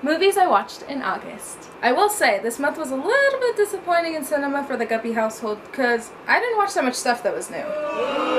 Movies I watched in August. I will say, this month was a little bit disappointing in cinema for the Guppy household because I didn't watch that much stuff that was new.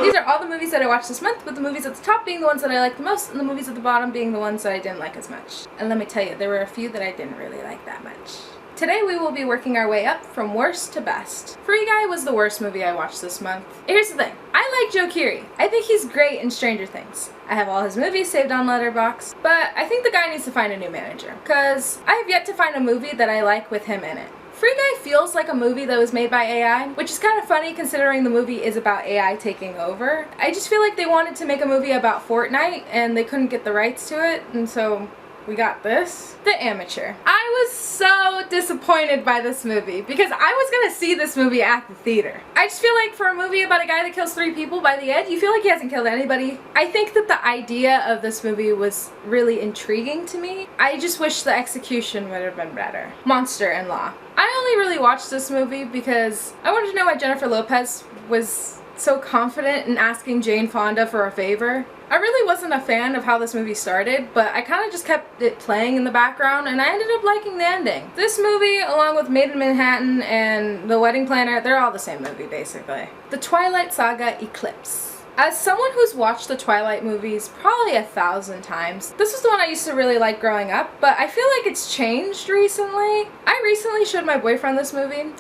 These are all the movies that I watched this month, with the movies at the top being the ones that I liked the most and the movies at the bottom being the ones that I didn't like as much. And let me tell you, there were a few that I didn't really like that much. Today we will be working our way up from worst to best. Free Guy was the worst movie I watched this month. Here's the thing, I like Joe Keery. I think he's great in Stranger Things. I have all his movies saved on Letterboxd, but I think the guy needs to find a new manager, because I have yet to find a movie that I like with him in it. Free Guy feels like a movie that was made by AI, which is kind of funny considering the movie is about AI taking over. I just feel like they wanted to make a movie about Fortnite and they couldn't get the rights to it, and so we got this. The Amateur. I was so disappointed by this movie because I was gonna see this movie at the theater. I just feel like for a movie about a guy that kills 3 people by the end, you feel like he hasn't killed anybody. I think that the idea of this movie was really intriguing to me. I just wish the execution would have been better. Monster-in-Law. I only really watched this movie because I wanted to know why Jennifer Lopez was so confident in asking Jane Fonda for a favor. I really wasn't a fan of how this movie started, but I kind of just kept it playing in the background and I ended up liking the ending. This movie, along with Made in Manhattan and The Wedding Planner, they're all the same movie basically. The Twilight Saga Eclipse. As someone who's watched the Twilight movies probably 1,000 times, this was the one I used to really like growing up, but I feel like it's changed recently. I recently showed my boyfriend this movie,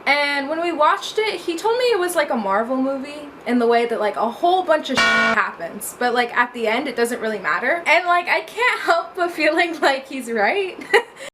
and when we watched it, he told me it was like a Marvel movie in the way that like a whole bunch of happens, but like at the end it doesn't really matter. And like I can't help but feeling like he's right.